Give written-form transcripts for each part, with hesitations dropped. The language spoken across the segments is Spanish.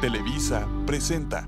Televisa presenta.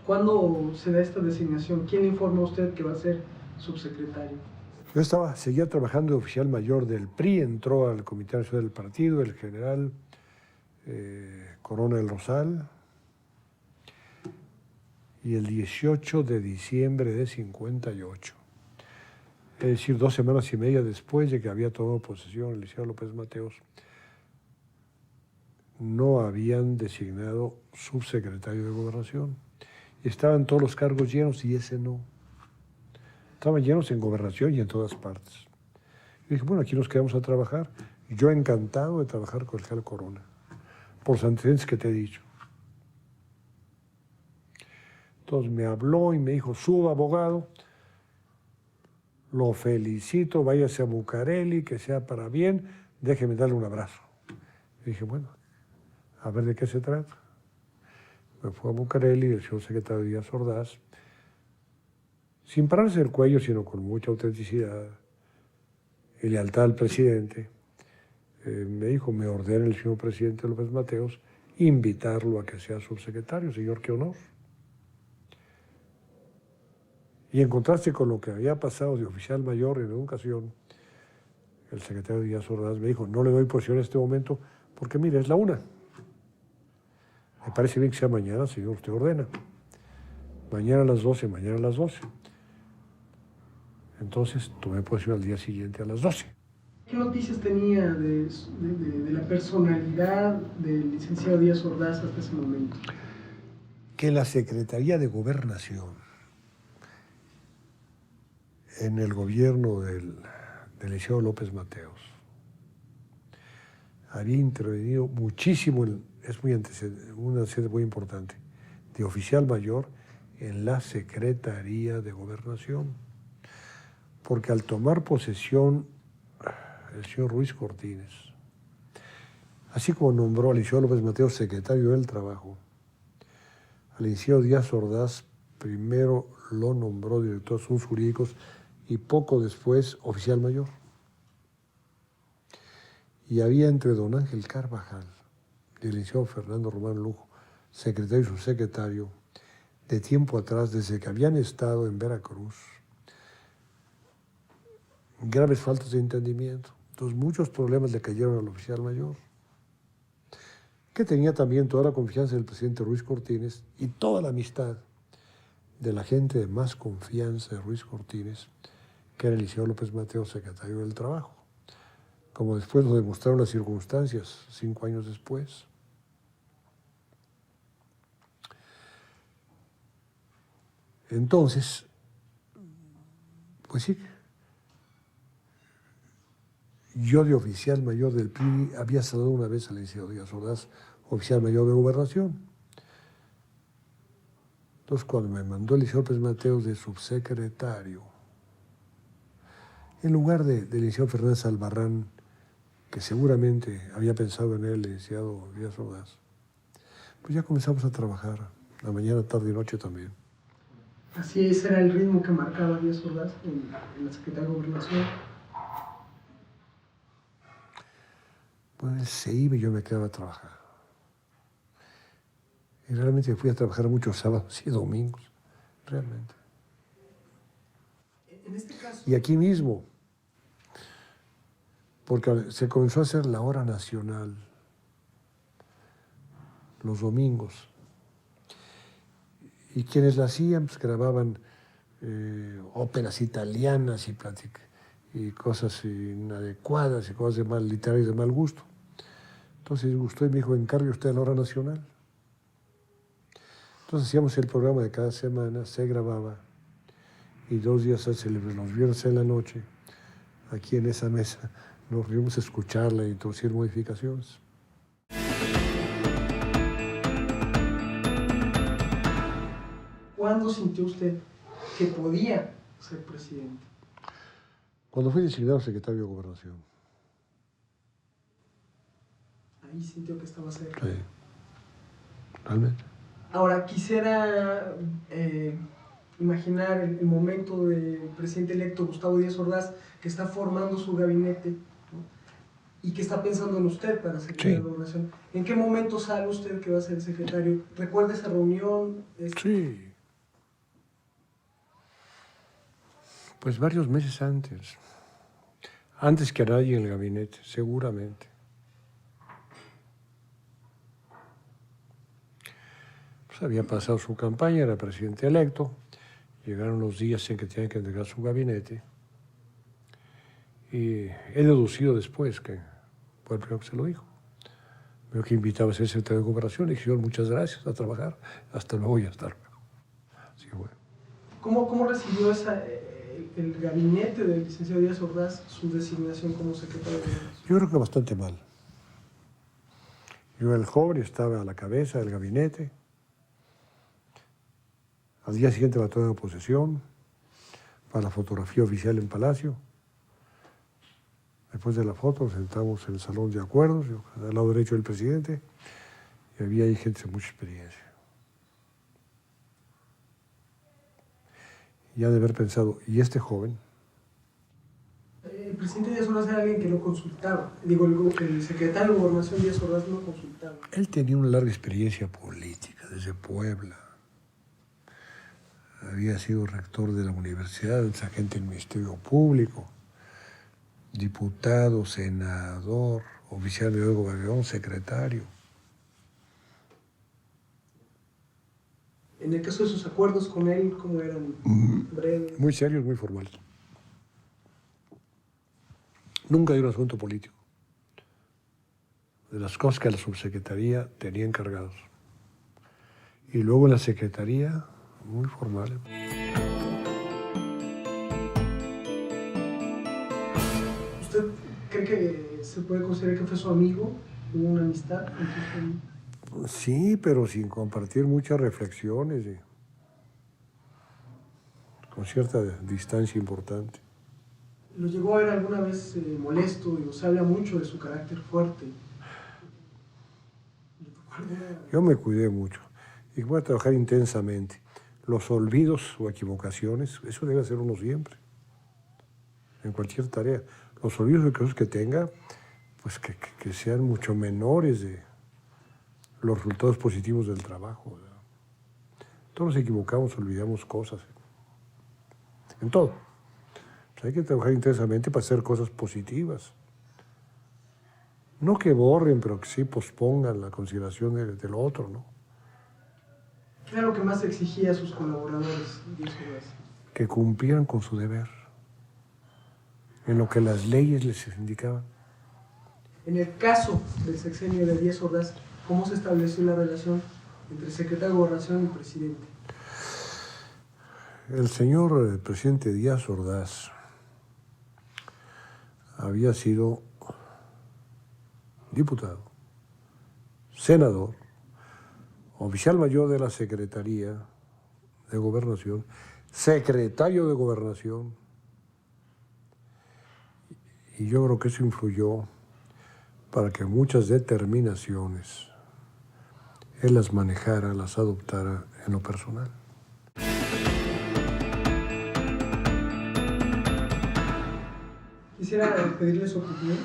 ¿Cuándo se da esta designación? ¿Quién le informa a usted que va a ser subsecretario? Yo seguía trabajando de oficial mayor del PRI, entró al Comité Nacional del Partido el general Corona del Rosal, y el 18 de diciembre de 58, es decir, 2 semanas y media después de que había tomado posesión el licenciado López Mateos, no habían designado subsecretario de Gobernación. Estaban todos los cargos llenos y ese no. Estaban llenos en Gobernación y en todas partes. Y dije, bueno, aquí nos quedamos a trabajar. Y yo encantado de trabajar con el general Corona, por los antecedentes que te he dicho. Entonces me habló y me dijo, suba, abogado, lo felicito, váyase a Bucareli, que sea para bien, déjeme darle un abrazo. Y dije, bueno, a ver de qué se trata. Me fue a Bucareli, el señor secretario Díaz Ordaz, sin pararse el cuello, sino con mucha autenticidad y lealtad al presidente, me dijo, me ordena el señor presidente López Mateos invitarlo a que sea subsecretario. Señor, qué honor. Y en contraste con lo que había pasado de oficial mayor en educación, el secretario Díaz Ordaz me dijo, no le doy posición en este momento, porque mire, es la una. Me parece bien que sea mañana, señor, usted ordena. Mañana a las 12, mañana a las 12. Entonces tomé posesión al día siguiente a las 12. ¿Qué noticias tenía de la personalidad del licenciado Díaz Ordaz hasta ese momento? Que la Secretaría de Gobernación, en el gobierno del licenciado López Mateos, había intervenido muchísimo, es un antecedente muy importante, de oficial mayor en la Secretaría de Gobernación. Porque al tomar posesión el señor Ruiz Cortines, así como nombró al licenciado López Mateos secretario del Trabajo, al licenciado Díaz Ordaz primero lo nombró director de asuntos jurídicos y poco después oficial mayor. Y había entre don Ángel Carvajal y el licenciado Fernando Román Lujo, secretario y subsecretario, de tiempo atrás, desde que habían estado en Veracruz, graves faltas de entendimiento. Entonces muchos problemas le cayeron al oficial mayor, que tenía también toda la confianza del presidente Ruiz Cortines y toda la amistad de la gente de más confianza de Ruiz Cortines, que era el licenciado López Mateos, secretario del Trabajo, como después lo demostraron las circunstancias 5 años después. Entonces, pues sí, yo de oficial mayor del PRI había saludado una vez al licenciado Díaz Ordaz, oficial mayor de Gobernación. Entonces, cuando me mandó el licenciado López Mateos de subsecretario, en lugar del licenciado Fernández Albarrán, que seguramente había pensado en él, el licenciado Díaz Ordaz, pues ya comenzamos a trabajar, la mañana, tarde y noche también. Así ese era el ritmo que marcaba Díaz Ordaz en la Secretaría de Gobernación. Bueno, él se iba y yo me quedaba a trabajar. Y realmente fui a trabajar muchos sábados y domingos, realmente. En este caso... Y aquí mismo, porque se comenzó a hacer la hora nacional los domingos. Y quienes la hacían, pues grababan óperas italianas y cosas inadecuadas y cosas literarias de mal gusto. Entonces gustó y me dijo, encargue usted la hora nacional. Entonces hacíamos el programa de cada semana, se grababa, y 2 días antes, los viernes en la noche, aquí en esa mesa, nos reunimos a escucharla y introducir modificaciones. ¿Cuándo sintió usted que podía ser presidente? Cuando fui designado secretario de Gobernación. Ahí sintió que estaba cerca. Sí, realmente. Ahora, quisiera imaginar el momento del presidente electo Gustavo Díaz Ordaz, que está formando su gabinete, ¿no? Y que está pensando en usted para ser secretario de Gobernación. ¿En qué momento sabe usted que va a ser secretario? ¿Recuerda esa reunión? Sí. Pues varios meses antes. Antes que a nadie en el gabinete, seguramente. Pues había pasado su campaña, era presidente electo, llegaron los días en que tenía que entregar su gabinete y he deducido después que fue el primero que se lo dijo. Veo que invitaba a ser secretario de Gobernación y dije, muchas gracias, a trabajar, hasta luego y hasta luego. Así que bueno. ¿Cómo recibió el gabinete del licenciado Díaz Ordaz su designación como secretario de Gobernación? Yo creo que bastante mal. Yo era el joven, estaba a la cabeza del gabinete. Al día siguiente la toma de posesión para la fotografía oficial en Palacio. Después de la foto nos sentamos en el salón de acuerdos, yo, al lado derecho del presidente, y había ahí gente de mucha experiencia. Y ha de haber pensado, ¿y este joven? El presidente Díaz Ordaz era alguien que no consultaba. Digo, el secretario de Gobernación Díaz Ordaz no consultaba. Él tenía una larga experiencia política desde Puebla. Había sido rector de la universidad, agente del Ministerio Público, diputado, senador, oficial de gobierno, secretario. En el caso de sus acuerdos con él, ¿cómo eran? Breves. Muy serios, muy formales. Nunca dio un asunto político. De las cosas que la subsecretaría tenía encargados. Y luego en la secretaría, muy formales. ¿Usted cree que se puede considerar que fue su amigo? ¿Hubo una amistad? Sí, pero sin compartir muchas reflexiones, con cierta distancia importante. ¿Lo llegó a ver alguna vez molesto? Digo, se habla mucho de su carácter fuerte. Yo me cuidé mucho y voy a trabajar intensamente. Los olvidos o equivocaciones, eso debe hacer uno siempre, en cualquier tarea. Los olvidos de cosas que tenga, pues que sean mucho menores de los resultados positivos del trabajo, ¿verdad? Todos nos equivocamos, olvidamos cosas, en todo. Pues hay que trabajar intensamente para hacer cosas positivas. No que borren, pero que sí pospongan la consideración del otro, ¿no? ¿Qué era lo que más exigía a sus colaboradores? Que cumplieran con su deber, en lo que las leyes les indicaban. En el caso del sexenio de Díaz Ordaz, ¿cómo se estableció la relación entre el secretario de Gobernación y el presidente? El señor presidente Díaz Ordaz había sido diputado, senador, oficial mayor de la Secretaría de Gobernación, secretario de Gobernación, y yo creo que eso influyó para que muchas determinaciones él las manejara, las adoptara en lo personal. Quisiera pedirle su opinión.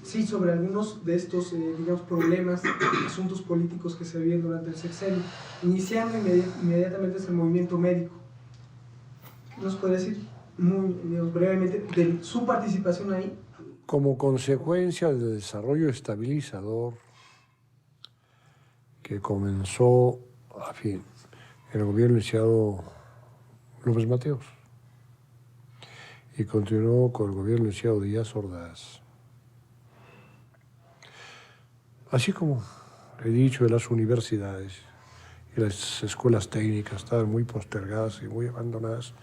Sí, sobre algunos de estos, digamos, problemas, asuntos políticos que se viven durante el sexenio. Iniciando inmediatamente es el movimiento médico. ¿Qué nos puede decir? muy, digamos, brevemente, de su participación ahí. Como consecuencia del desarrollo estabilizador que comenzó, a fin, el gobierno iniciado López Mateos y continuó con el gobierno iniciado Díaz Ordaz. Así como he dicho, de las universidades y las escuelas técnicas estaban muy postergadas y muy abandonadas,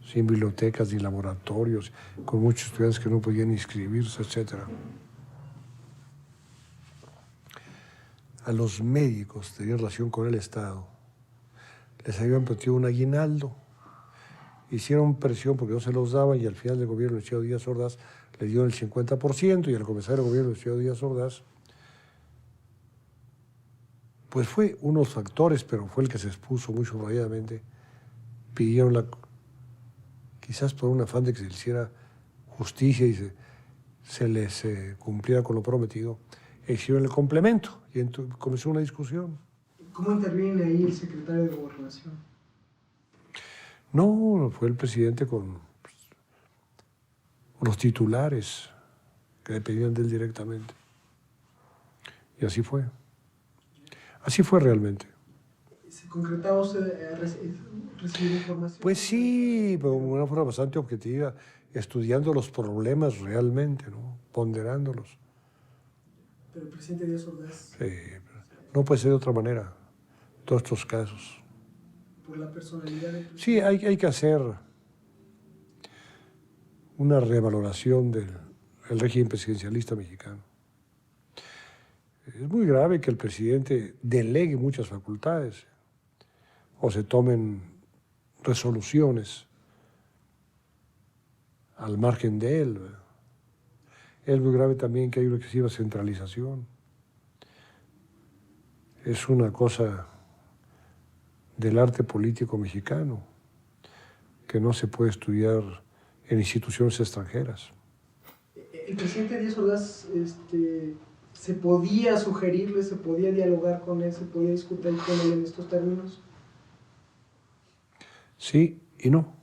sin bibliotecas ni laboratorios, con muchos estudiantes que no podían inscribirse, etc. A los médicos que tenían relación con el Estado les habían prometido un aguinaldo. Hicieron presión porque no se los daban y al final del gobierno de Ciudad Díaz Ordaz le dieron el 50% y al comenzar el gobierno de Ciudad Díaz Ordaz, pues fue unos factores, pero fue el que se expuso muy subrayadamente, pidieron quizás por un afán de que se les hiciera justicia y se les cumpliera con lo prometido, hicieron el complemento y comenzó una discusión. ¿Cómo interviene ahí el secretario de Gobernación? No, fue el presidente con los titulares que dependían de él directamente. Y así fue. Así fue realmente. ¿Se concretaba usted a recibir información? Pues sí, pero de una forma bastante objetiva, estudiando los problemas realmente, ¿no? Ponderándolos. Pero el presidente Díaz Ordaz, No puede ser de otra manera, en todos estos casos. por la personalidad del presidente. Sí, hay que hacer una revaloración del régimen presidencialista mexicano. Es muy grave que el presidente delegue muchas facultades o se tomen resoluciones al margen de él. Es muy grave también que hay una excesiva centralización. Es una cosa del arte político mexicano que no se puede estudiar en instituciones extranjeras. El presidente Díaz Ordaz, ¿se podía sugerirle, se podía dialogar con él, se podía discutir con él en estos términos? Sí y no.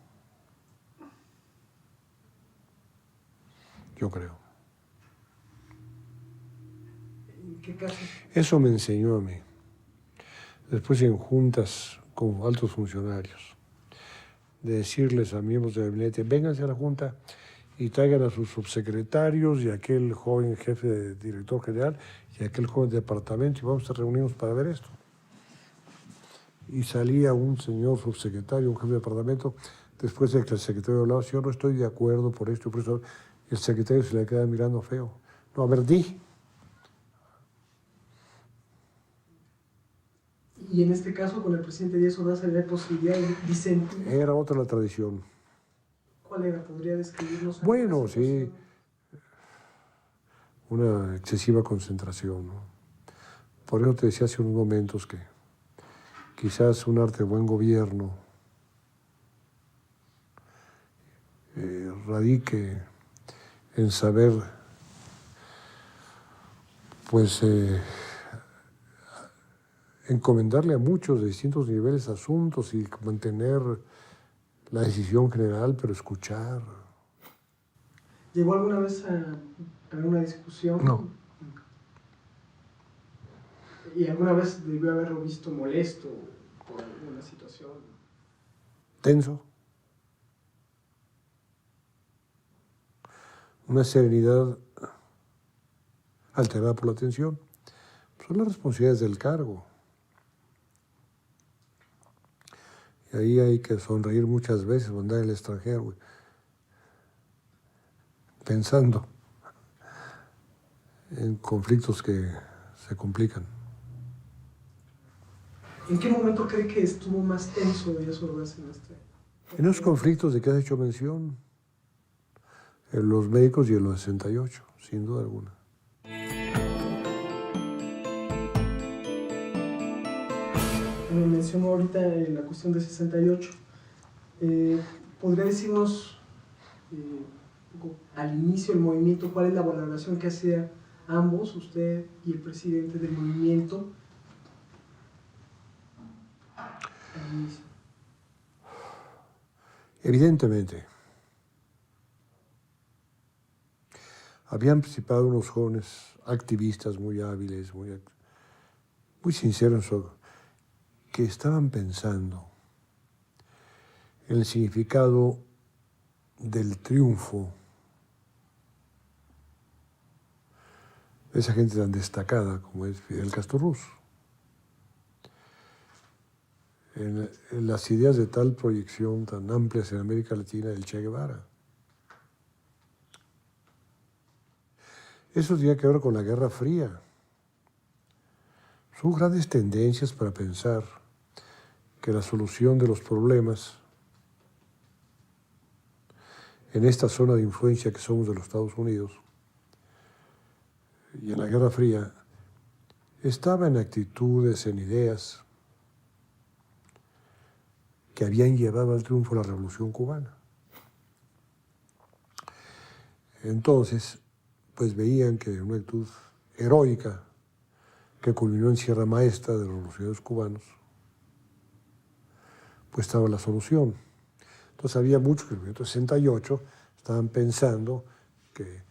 Yo creo. ¿En qué caso? Eso me enseñó a mí. Después en juntas con altos funcionarios, de decirles a miembros del gabinete, vénganse a la junta y traigan a sus subsecretarios y a aquel joven jefe de director general y a aquel joven de departamento y vamos a reunirnos para ver esto. Y salía un señor subsecretario, un jefe de departamento, después de que el secretario hablaba, yo no estoy de acuerdo por esto y por eso, el secretario se le queda mirando feo. No, a ver, di. Y en este caso, con el presidente Díaz Ordaz, ¿había posibilidad de disentir? Era otra la tradición. ¿Cuál era? ¿Podría describirnos? Bueno, sí, una excesiva concentración, ¿no? Por eso te decía hace unos momentos que quizás un arte de buen gobierno radique en saber, pues, encomendarle a muchos de distintos niveles asuntos y mantener la decisión general, pero escuchar. ¿Llegó alguna vez a haber una discusión? No. ¿Y alguna vez debió haberlo visto molesto por alguna situación? Tenso. Una serenidad alterada por la tensión. Son las responsabilidades del cargo. Y ahí hay que sonreír muchas veces, andar en el extranjero, pensando en conflictos que se complican. ¿En qué momento cree que estuvo más tenso Díaz Ordaz en este? En esos conflictos de que has hecho mención, en los médicos y en los 68, sin duda alguna. Me mencionó ahorita la cuestión de 68. ¿Podría decirnos al inicio del movimiento cuál es la valoración que hacía ambos, usted y el presidente del movimiento? Al inicio. Evidentemente, habían participado unos jóvenes activistas muy hábiles, muy sinceros, que estaban pensando en el significado del triunfo de esa gente tan destacada como es Fidel Castro Ruz. En las ideas de tal proyección tan amplias en América Latina del Che Guevara. Eso tiene que ver con la Guerra Fría. Son grandes tendencias para pensar que la solución de los problemas en esta zona de influencia que somos de los Estados Unidos y en la Guerra Fría estaba en actitudes, en ideas que habían llevado al triunfo la Revolución Cubana. Entonces, pues veían que una actitud heroica que culminó en Sierra Maestra de los revolucionarios cubanos, pues estaba la solución. Entonces había muchos que en el 1968 estaban pensando que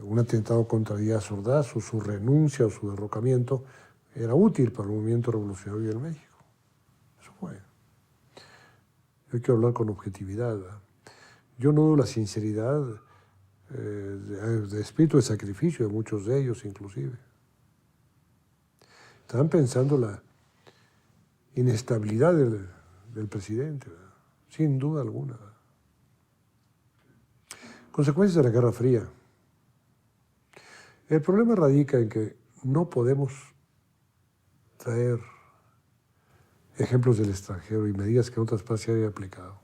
un atentado contra Díaz Ordaz o su renuncia o su derrocamiento era útil para el movimiento revolucionario en México. Eso fue. Yo quiero hablar con objetividad, ¿verdad? Yo no dudo la sinceridad de espíritu de sacrificio de muchos de ellos inclusive. Estaban pensando la inestabilidad del presidente, ¿verdad? Sin duda alguna, ¿verdad? Consecuencias de la Guerra Fría. El problema radica en que no podemos traer ejemplos del extranjero y medidas que en otras partes se hayan aplicado.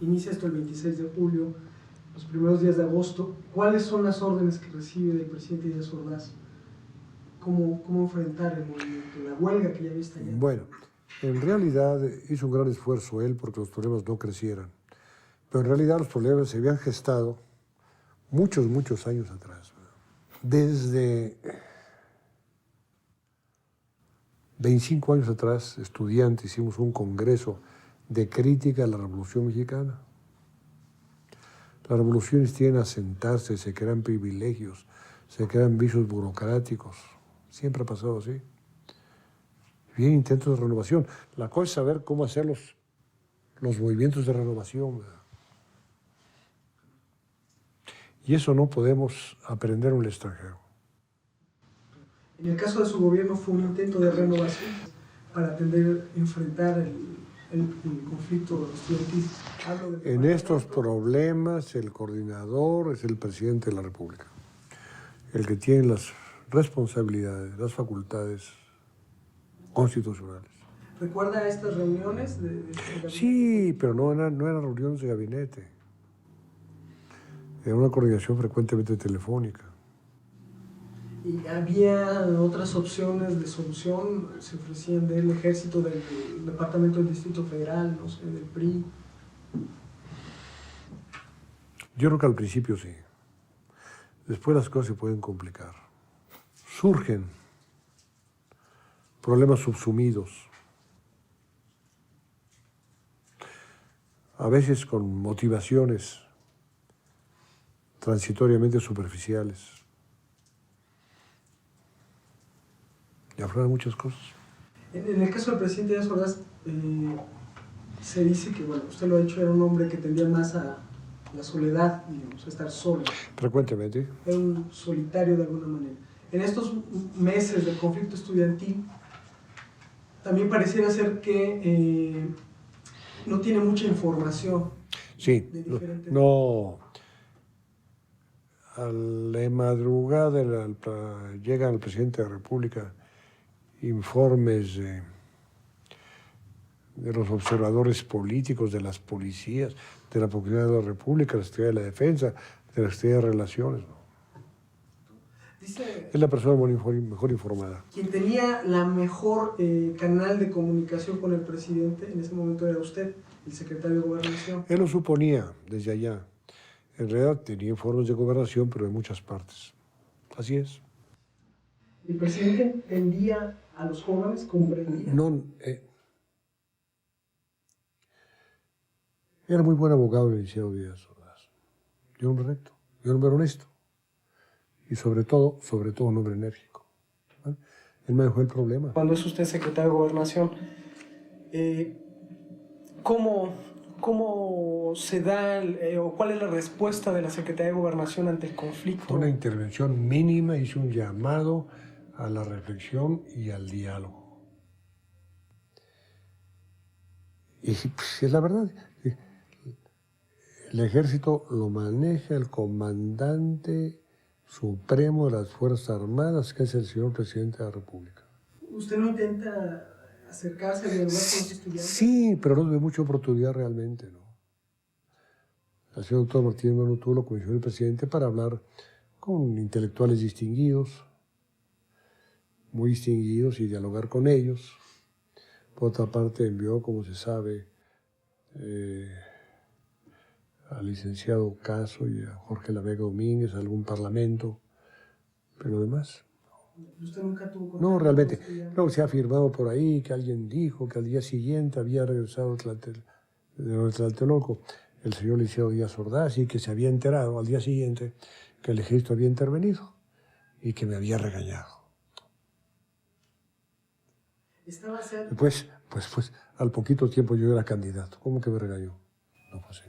Inicia esto el 26 de julio, los primeros días de agosto. ¿Cuáles son las órdenes que recibe del presidente Díaz Ordaz? ¿Cómo enfrentar el movimiento, la huelga que ya había estallado? Bueno, en realidad hizo un gran esfuerzo él porque los problemas no crecieran. Pero en realidad los problemas se habían gestado muchos años atrás. Desde 25 años atrás, estudiantes, hicimos un congreso de crítica a la Revolución Mexicana. Las revoluciones tienden a sentarse, se crean privilegios, se crean vicios burocráticos. Siempre ha pasado así. Vienen intentos de renovación. La cosa es saber cómo hacer los movimientos de renovación, ¿verdad? Y eso no podemos aprender en el extranjero. En el caso de su gobierno fue un intento de renovación para enfrentar el conflicto estudiantil. En estos problemas el coordinador es el presidente de la República, el que tiene las responsabilidades, las facultades constitucionales. ¿Recuerda estas reuniones? Sí, pero no eran reuniones de gabinete. Era una coordinación frecuentemente telefónica. ¿Y había otras opciones de solución? ¿Se ofrecían del ejército, del departamento del Distrito Federal, no sé, del PRI? Yo creo que al principio sí. Después las cosas se pueden complicar. Surgen problemas subsumidos, a veces con motivaciones transitoriamente superficiales. Y afloran muchas cosas. En el caso del presidente Díaz Ordaz, se dice que, bueno, usted lo ha dicho, era un hombre que tendía más a la soledad, digamos, a estar solo. Frecuentemente. Era un solitario de alguna manera. En estos meses del conflicto estudiantil, también pareciera ser que no tiene mucha información. Sí, no. A la madrugada llega al presidente de la República informes de los observadores políticos, de las policías, de la Procuraduría de la República, de la Secretaría de la Defensa, de la Secretaría de Relaciones, ¿no? Es la persona mejor informada. Quien tenía la mejor canal de comunicación con el presidente en ese momento era usted, el secretario de Gobernación. Él lo suponía desde allá. En realidad tenía informes de gobernación, pero de muchas partes. Así es. El presidente entendía a los jóvenes? ¿Comprendía? No, era muy buen abogado el licenciado Díaz Ordaz. Y un hombre recto, y un hombre honesto. Y sobre todo un hombre enérgico. ¿Vale? Él me dejó el problema. Cuando es usted secretario de Gobernación, ¿cómo se da o cuál es la respuesta de la Secretaría de Gobernación ante el conflicto? Fue una intervención mínima, hice un llamado a la reflexión y al diálogo. Y pues, es la verdad, el ejército lo maneja el comandante supremo de las Fuerzas Armadas, que es el señor presidente de la República. ¿Usted no intenta acercarse a dialogar con los estudiantes? Sí, pero no tuve mucha oportunidad realmente, ¿no? El señor doctor Martínez Manu tuvo la comisión del presidente para hablar con intelectuales distinguidos, muy distinguidos, y dialogar con ellos. Por otra parte, envió, como se sabe, al licenciado Caso y a Jorge Lavega Domínguez a algún parlamento, pero demás. ¿Usted nunca tuvo contacto? No, realmente. Luego se ha afirmado por ahí que alguien dijo que al día siguiente había regresado de Tlatelolco el señor licenciado Díaz Ordaz y que se había enterado al día siguiente que el ejército había intervenido y que me había regañado. Pues al poquito tiempo yo era candidato. ¿Cómo que me regañó? No fue así.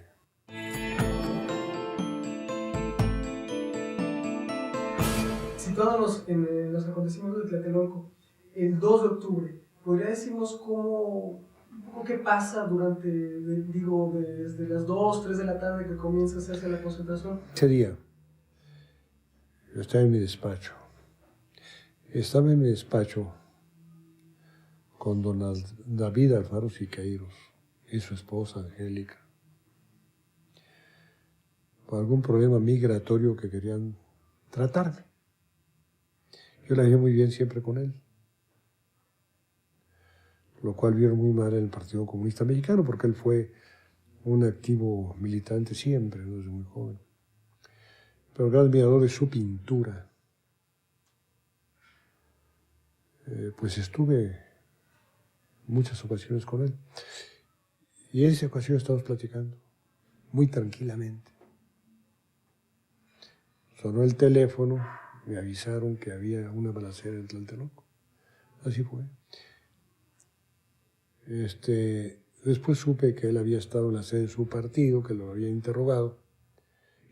Situándonos en los acontecimientos de Tlatelolco, el 2 de octubre, ¿podría decirnos qué pasa desde las 2, 3 de la tarde que comienza a hacerse la concentración? Ese día, yo estaba en mi despacho. Estaba en mi despacho con don David Alfaro Siqueiros y su esposa Angélica, por algún problema migratorio que querían tratarme. Yo la llevé muy bien siempre con él, lo cual vieron muy mal en el Partido Comunista Mexicano, porque él fue un activo militante siempre, desde muy joven. Pero gran admirador de su pintura. Pues estuve en muchas ocasiones con él. Y en esa ocasión estábamos platicando, muy tranquilamente. Sonó el teléfono, me avisaron que había una balacera en Tlatelolco. Así fue. Después supe que él había estado en la sede de su partido, que lo había interrogado,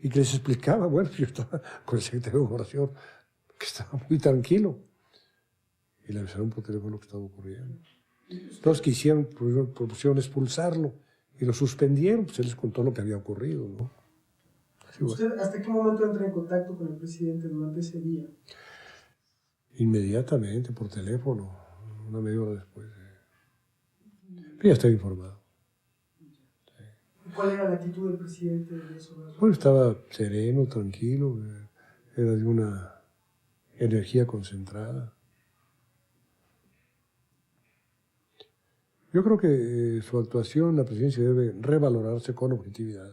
y que les explicaba, bueno, yo estaba con el secretario de Gobernación, que estaba muy tranquilo. Y le avisaron por teléfono lo que estaba ocurriendo. Entonces propusieron expulsarlo, y lo suspendieron, pues él les contó lo que había ocurrido, ¿no? ¿Usted hasta qué momento entra en contacto con el presidente durante ese día? Inmediatamente, por teléfono, una media hora después. Ya estaba informado. Sí. ¿Cuál era la actitud del presidente de eso? Bueno, estaba sereno, tranquilo, era de una energía concentrada. Yo creo que su actuación en la presidencia debe revalorarse con objetividad.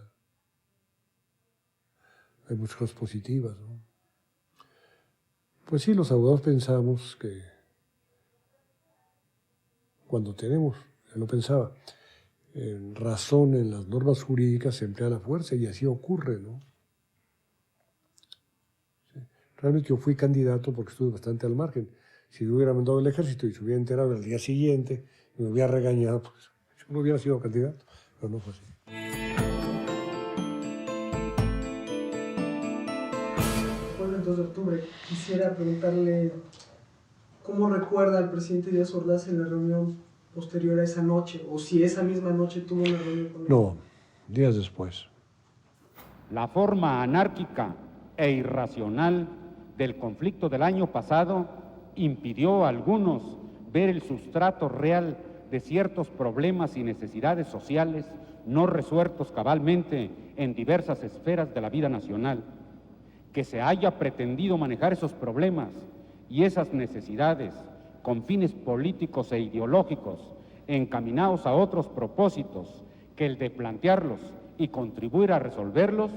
Hay muchas cosas positivas, ¿no? Pues sí, los abogados pensamos que cuando tenemos, él lo pensaba, razón en las normas jurídicas se emplea la fuerza y así ocurre, ¿no? Sí. Realmente yo fui candidato porque estuve bastante al margen. Si yo hubiera mandado el ejército y se hubiera enterado al día siguiente y me hubiera regañado, pues yo no hubiera sido candidato, pero no fue así. Después del 2 de octubre, quisiera preguntarle cómo recuerda al presidente Díaz Ordaz en la reunión posterior a esa noche, o si esa misma noche tuvo una reunión con él. No, días después. La forma anárquica e irracional del conflicto del año pasado impidió a algunos ver el sustrato real de ciertos problemas y necesidades sociales no resueltos cabalmente en diversas esferas de la vida nacional. Que se haya pretendido manejar esos problemas y esas necesidades con fines políticos e ideológicos encaminados a otros propósitos que el de plantearlos y contribuir a resolverlos,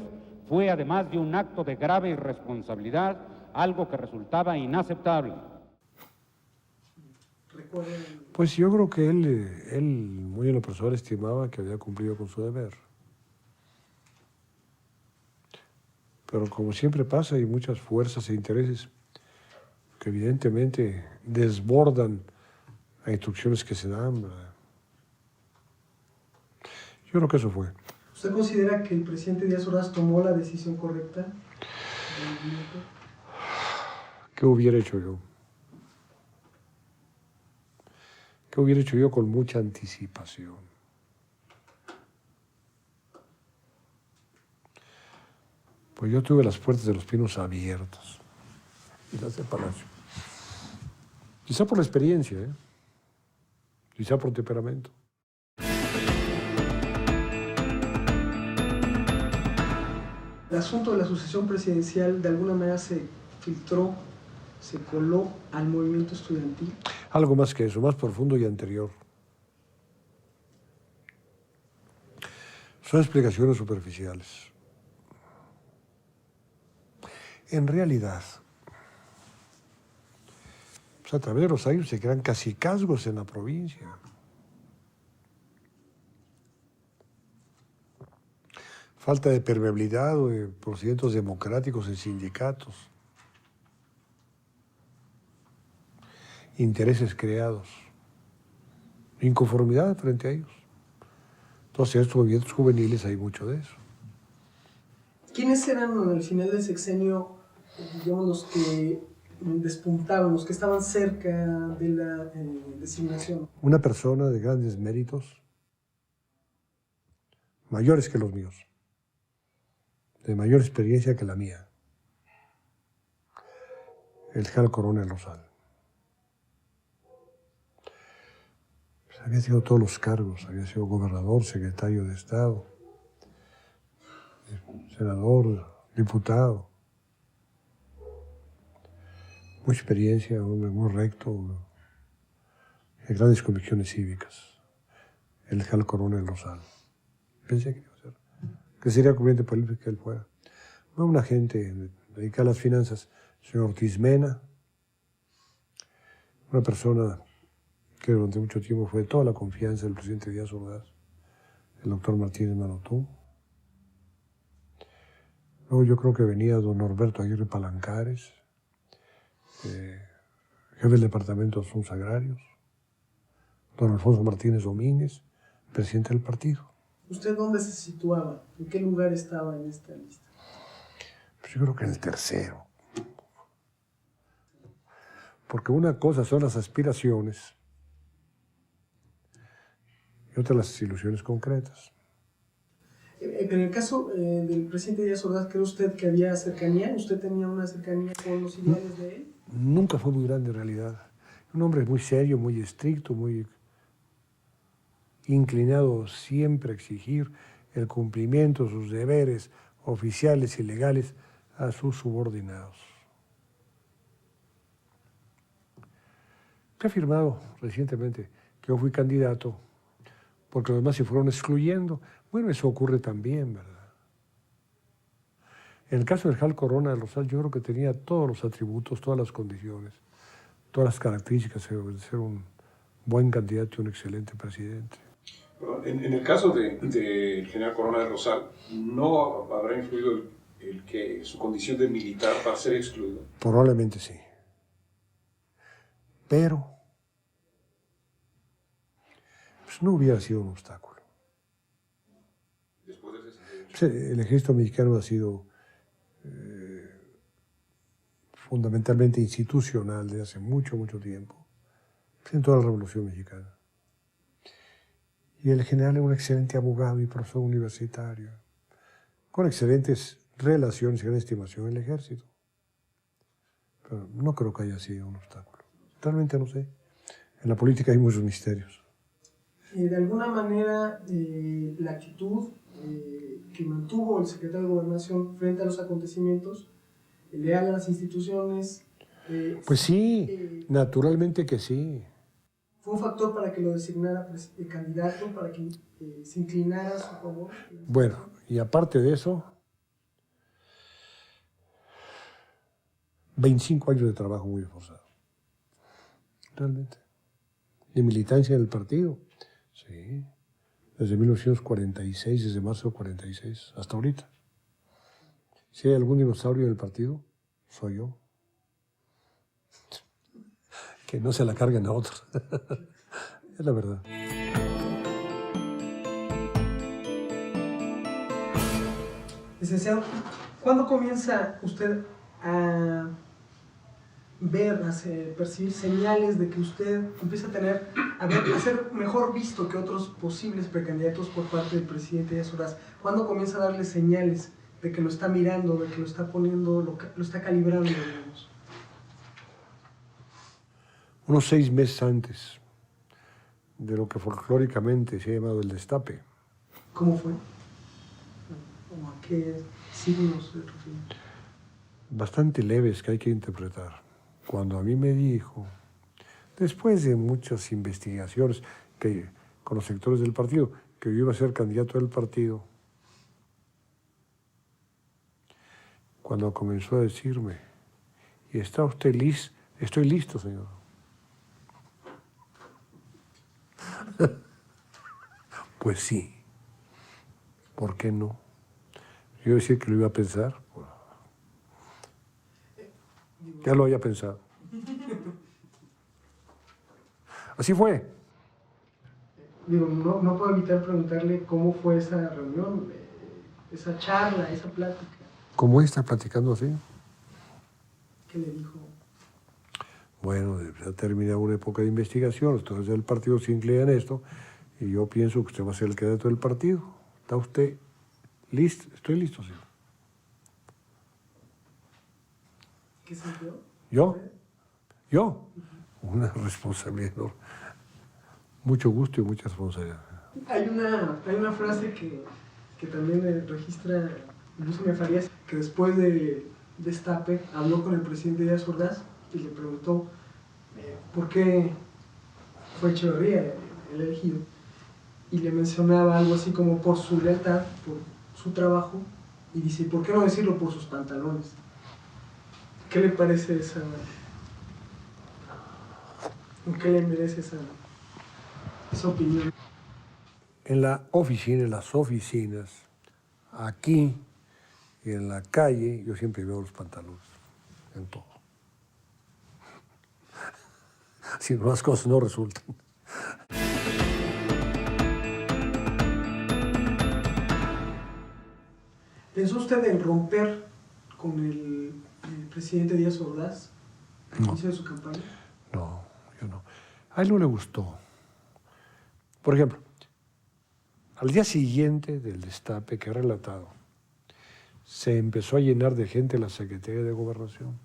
fue además de un acto de grave irresponsabilidad, algo que resultaba inaceptable. ¿Recuerdan? Pues yo creo que él muy en lo personal estimaba que había cumplido con su deber. Pero como siempre pasa, hay muchas fuerzas e intereses que evidentemente desbordan las instrucciones que se dan, ¿verdad? Yo creo que eso fue. ¿Usted considera que el presidente Díaz Ordaz tomó la decisión correcta? ¿Qué hubiera hecho yo? ¿Qué hubiera hecho yo con mucha anticipación? Pues yo tuve las puertas de Los Pinos abiertas y las de Palacio. Quizá por la experiencia, quizá por temperamento. El asunto de la sucesión presidencial de alguna manera se filtró, se coló al movimiento estudiantil. Algo más que eso, más profundo y anterior. Son explicaciones superficiales. En realidad, pues a través de los años se crean cacicazgos en la provincia. Falta de permeabilidad o de procedimientos democráticos en sindicatos. Intereses creados. Inconformidad frente a ellos. Entonces, en estos movimientos juveniles hay mucho de eso. ¿Quiénes eran al final del sexenio, digamos, los que despuntaban, los que estaban cerca de la designación? Una persona de grandes méritos, mayores que los míos, de mayor experiencia que la mía, el general Coronel Rosal. Pues había tenido todos los cargos, había sido gobernador, secretario de Estado, senador, diputado. Mucha experiencia, un hombre muy recto, de grandes convicciones cívicas. El general Coronel Rosal. Pensé que iba a ser, que sería conveniente para él que él fuera. No, una gente dedicada a las finanzas, el señor Ortiz Mena, una persona que durante mucho tiempo fue de toda la confianza del presidente Díaz Ordaz, el doctor Martínez Manotú. Luego yo creo que venía don Norberto Aguirre Palancares, jefe del Departamento de Asuntos Agrarios, don Alfonso Martínez Domínguez, presidente del partido. ¿Usted dónde se situaba? ¿En qué lugar estaba en esta lista? Pues yo creo que en el tercero. Porque una cosa son las aspiraciones y otra las ilusiones concretas. En el caso del presidente Díaz Ordaz, ¿cree usted que había cercanía? ¿Usted tenía una cercanía con los ideales de él? Nunca fue muy grande en realidad. Un hombre muy serio, muy estricto, muy inclinado siempre a exigir el cumplimiento de sus deberes oficiales y legales a sus subordinados. Se ha afirmado recientemente que yo fui candidato porque los demás se fueron excluyendo. Bueno, eso ocurre también, ¿verdad? En el caso del general Corona Rosal, yo creo que tenía todos los atributos, todas las condiciones, todas las características de ser un buen candidato y un excelente presidente. En el caso del general Corona de Rosal, ¿no habrá influido el que su condición de militar para ser excluido? Probablemente sí. Pero pues no hubiera sido un obstáculo. Después de ese Pues, el ejército mexicano ha sido fundamentalmente institucional desde hace mucho, mucho tiempo, en toda la Revolución Mexicana. Y el general era un excelente abogado y profesor universitario, con excelentes relaciones y gran estimación en el ejército. Pero no creo que haya sido un obstáculo. Realmente no sé. En la política hay muchos misterios. De alguna manera, la actitud que mantuvo el secretario de Gobernación frente a los acontecimientos, leal a las instituciones... pues sí, naturalmente que sí. ¿Fue un factor para que lo designara candidato, para que se inclinara a su favor? Bueno, y aparte de eso, 25 años de trabajo muy esforzado. Realmente. de militancia en el partido. Sí. Desde 1946, desde marzo de 46, hasta ahorita. Si hay algún dinosaurio del partido, soy yo. Que no se la carguen a otros. Es la verdad. Licenciado, ¿cuándo comienza usted a ver, percibir señales de que usted empieza a ser mejor visto que otros posibles precandidatos por parte del presidente Díaz Ordaz? ¿Cuándo comienza a darle señales de que lo está mirando, de que lo está poniendo, lo está calibrando, digamos? Unos 6 meses antes de lo que folclóricamente se ha llamado el destape. ¿Cómo fue? ¿O a qué signos se refiere? Bastante leves que hay que interpretar. Cuando a mí me dijo, después de muchas investigaciones con los sectores del partido, que yo iba a ser candidato del partido, cuando comenzó a decirme, ¿y está usted listo? Estoy listo, señor. Pues sí. ¿Por qué no? Yo decía que lo iba a pensar. Ya lo había pensado. Así fue. Digo, no puedo evitar preguntarle cómo fue esa reunión, esa charla, esa plática. ¿Cómo está platicando así? ¿Qué le dijo? Bueno, ha terminado una época de investigación, entonces el partido se inclina en esto, y yo pienso que usted va a ser el candidato del partido. ¿Está usted listo? Estoy listo, señor. ¿Qué sintió? ¿Yo? Una responsabilidad enorme. Mucho gusto y mucha responsabilidad. Hay una frase que también registra Luis Mejía Farías, que después de destape habló con el presidente Díaz Ordaz y le preguntó por qué fue Echeverría el elegido, y le mencionaba algo así como por su lealtad, por su trabajo, y dice, ¿por qué no decirlo por sus pantalones? ¿Qué le parece esa? ¿Qué le merece esa opinión? En la oficina, en las oficinas, aquí y en la calle, yo siempre veo los pantalones, en todo. Si no, las cosas no resultan. ¿Pensó usted en romper con el presidente Díaz Ordaz al inicio de su campaña? No, yo no. A él no le gustó. Por ejemplo, al día siguiente del destape que he relatado, se empezó a llenar de gente la Secretaría de Gobernación.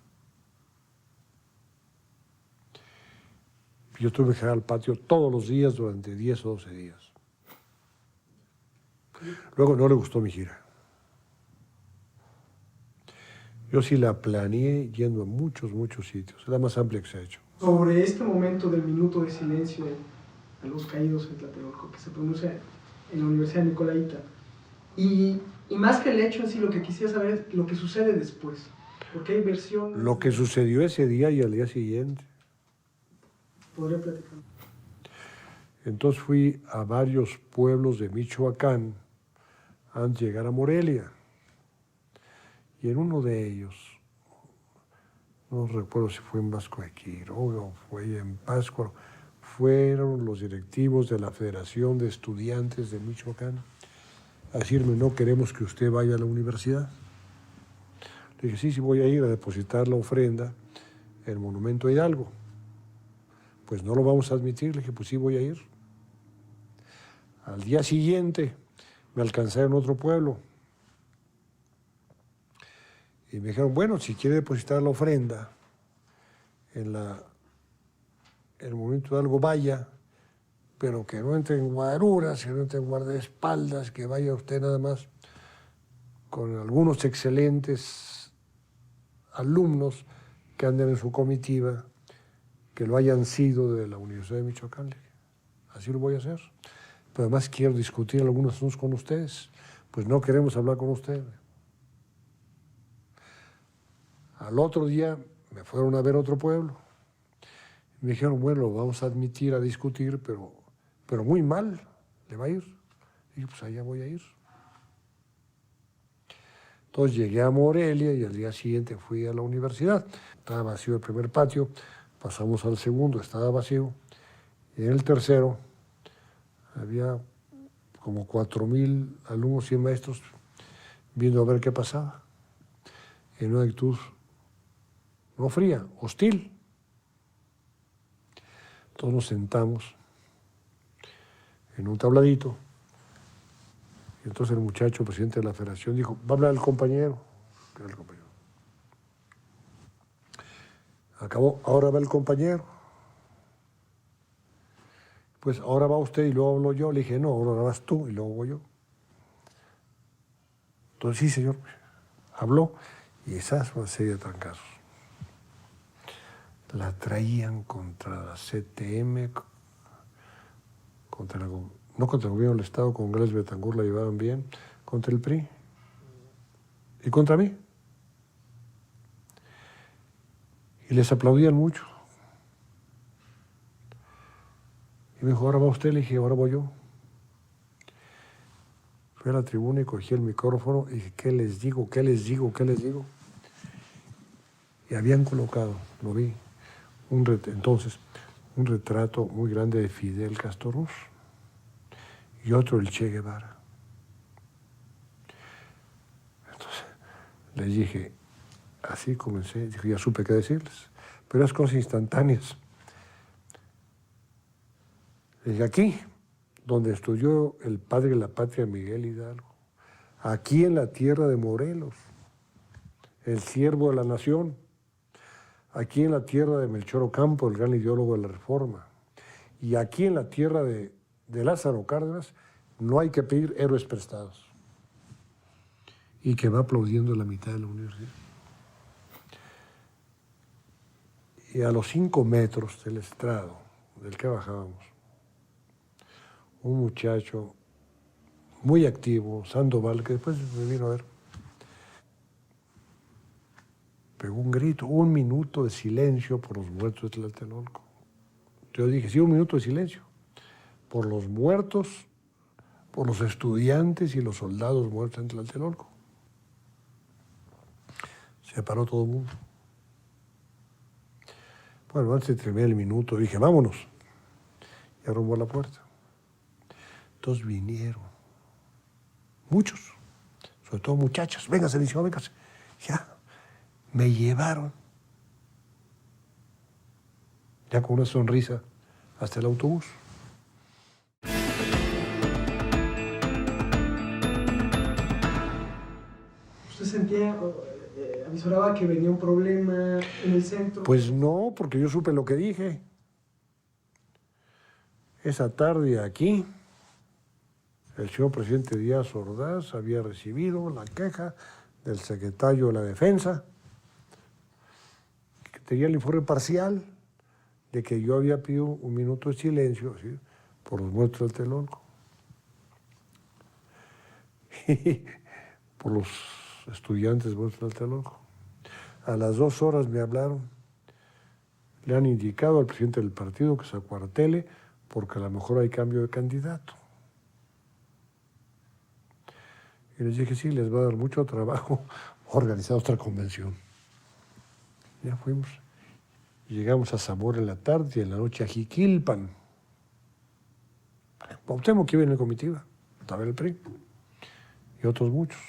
Yo tuve que ir al patio todos los días durante 10 o 12 días. Luego no le gustó mi gira. Yo sí la planeé yendo a muchos sitios. Es la más amplia que se ha hecho. Sobre este momento del minuto de silencio a los caídos en Tlatelolco, que se pronuncia en la Universidad Nicolaita, y más que el hecho en sí, lo que quisiera saber es lo que sucede después, porque hay versiones... Lo que sucedió ese día y al día siguiente. ¿Podría platicar? Entonces fui a varios pueblos de Michoacán antes de llegar a Morelia. Y en uno de ellos, no recuerdo si fue en Vasco de Quiroga o fue en Pátzcuaro, fueron los directivos de la Federación de Estudiantes de Michoacán a decirme, no queremos que usted vaya a la universidad. Le dije, sí, voy a ir a depositar la ofrenda en el Monumento a Hidalgo. Pues no lo vamos a admitir. Le dije, pues sí, voy a ir. Al día siguiente me alcancé en otro pueblo. Y me dijeron, bueno, si quiere depositar la ofrenda en el Monumento de Hidalgo, vaya, pero que no entre en guaruras, que no entre en guardaespaldas, que vaya usted nada más con algunos excelentes alumnos que anden en su comitiva, que lo hayan sido de la Universidad de Michoacán. Así lo voy a hacer. Pero además quiero discutir algunos asuntos con ustedes. Pues no queremos hablar con ustedes. Al otro día me fueron a ver a otro pueblo. Me dijeron, bueno, lo vamos a admitir, a discutir, pero muy mal le va a ir. Y yo, pues allá voy a ir. Entonces llegué a Morelia y al día siguiente fui a la universidad. Estaba vacío el primer patio, pasamos al segundo, estaba vacío. Y en el tercero había como 4,000 alumnos y maestros viendo a ver qué pasaba. En una actitud no fría, hostil. Todos nos sentamos en un tabladito. Y entonces el muchacho, presidente de la federación, dijo, va a hablar el compañero. Que era el compañero. Acabó, ahora va el compañero. Pues ahora va usted y luego hablo yo. Le dije, no, ahora vas tú y luego voy yo. Entonces, sí, señor. Habló y esa es una serie de trancazos. La traían contra la CTM, no contra el gobierno del Estado, con Gales Betancourt la llevaban bien, contra el PRI y contra mí. Y les aplaudían mucho. Y me dijo, ahora va usted, le dije, ahora voy yo. Fui a la tribuna y cogí el micrófono y dije, ¿qué les digo? ¿Qué les digo? ¿Qué les digo? Y habían colocado, lo vi, entonces, un retrato muy grande de Fidel Castro Ruz y otro del Che Guevara. Entonces, les dije, así comencé, dije, ya supe qué decirles, pero es cosas instantáneas. Les dije, aquí, donde estudió el padre de la patria Miguel Hidalgo, aquí en la tierra de Morelos, el siervo de la nación, aquí en la tierra de Melchor Ocampo, el gran ideólogo de la Reforma, y aquí en la tierra de Lázaro Cárdenas, no hay que pedir héroes prestados. Y que va aplaudiendo la mitad de la universidad. Y a los 5 metros del estrado del que bajábamos, un muchacho muy activo, Sandoval, que después me vino a ver, pegó un grito, 1 minuto de silencio por los muertos de Tlatelolco. Yo dije, sí, 1 minuto de silencio. Por los muertos, por los estudiantes y los soldados muertos en Tlatelolco. Se paró todo el mundo. Bueno, antes de terminar el minuto, dije, vámonos. Y arrumbó la puerta. Entonces vinieron. Muchos. Sobre todo muchachas. Véngase, dice, véngase. Ya. Me llevaron, ya con una sonrisa, hasta el autobús. ¿Usted sentía, avisoraba que venía un problema en el centro? Pues no, porque yo supe lo que dije. Esa tarde aquí, el señor presidente Díaz Ordaz había recibido la queja del secretario de la Defensa, tenía el informe parcial de que yo había pedido 1 minuto de silencio, ¿sí?, por los muertos del Tlatelolco. Y por los estudiantes muertos del Tlatelolco. A las 2 horas me hablaron. Le han indicado al presidente del partido que se acuartele porque a lo mejor hay cambio de candidato. Y les dije, sí, les va a dar mucho trabajo organizar otra convención. Ya fuimos. Llegamos a Zamora en la tarde y en la noche a Jiquilpan. Cuauhtémoc que iba en la comitiva, estaba el PRI y otros muchos.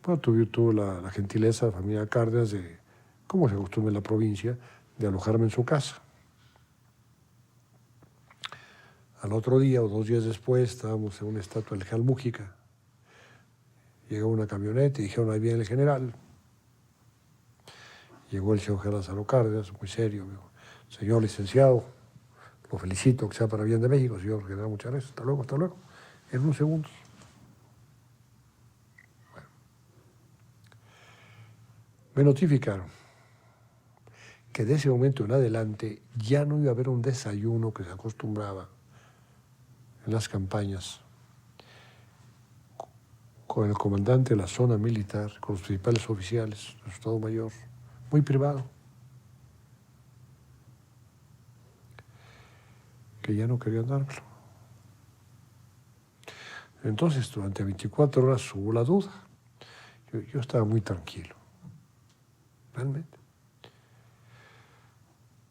Bueno, tuve la gentileza de la familia Cárdenas de, como se acostumbra en la provincia, de alojarme en su casa. Al otro día o 2 días después estábamos en una estatua del General Mújica. Llegó una camioneta y dijeron, ahí viene el general. Llegó el señor general Lázaro Cárdenas, muy serio, me dijo, señor licenciado, lo felicito, que sea para bien de México, señor general, muchas gracias, hasta luego, en unos segundos. Bueno. Me notificaron que de ese momento en adelante ya no iba a haber un desayuno que se acostumbraba en las campañas con el comandante de la zona militar, con los principales oficiales del Estado Mayor, muy privado. que ya no querían dármelo. Entonces, durante 24 horas hubo la duda. Yo estaba muy tranquilo, realmente.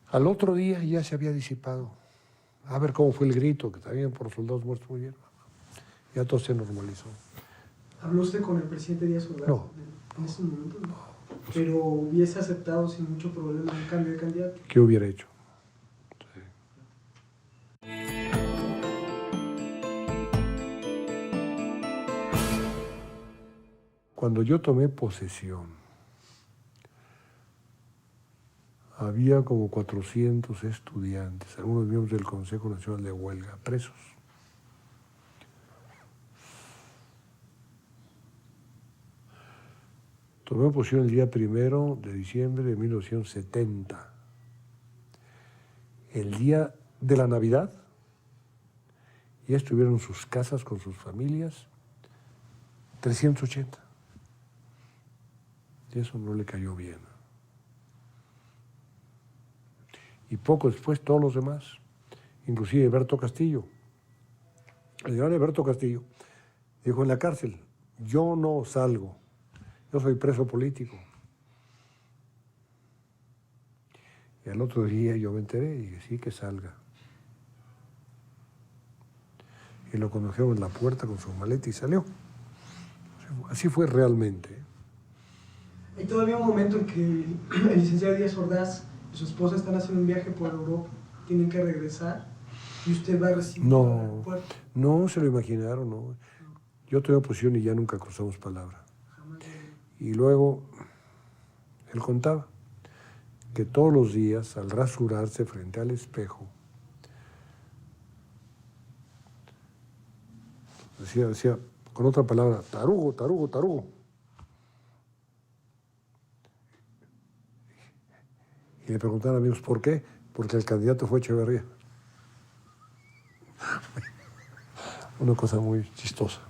Al otro día ya se había disipado. A ver cómo fue el grito, que también por soldados muertos muy bien. Ya todo se normalizó. ¿Habló usted con el presidente Díaz Ordaz? No. En ese momento no. Pero hubiese aceptado sin mucho problema el cambio de candidato. ¿Qué hubiera hecho? Sí. Cuando yo tomé posesión, había como 400 estudiantes, algunos miembros del Consejo Nacional de Huelga, presos. Tomé posesión el día 1 de diciembre de 1970. El día de la Navidad, ya estuvieron en sus casas con sus familias, 380. Y eso no le cayó bien. Y poco después todos los demás, inclusive Alberto Castillo. El gran Alberto Castillo dijo en la cárcel: yo no salgo, yo soy preso político. Y al otro día yo me enteré y dije: sí, que salga. Y lo condujeron en la puerta con su maleta y salió. Así fue realmente. Hay todavía un momento en que el licenciado Díaz Ordaz y su esposa están haciendo un viaje por Europa, tienen que regresar y usted va a recibir al aeropuerto. No se lo imaginaron, no. Yo tuve oposición y ya nunca cruzamos palabra. Y luego él contaba que todos los días, al rasurarse frente al espejo, decía con otra palabra: tarugo, tarugo, tarugo. Y le preguntaron, amigos, ¿por qué? Porque el candidato fue Echeverría. Una cosa muy chistosa.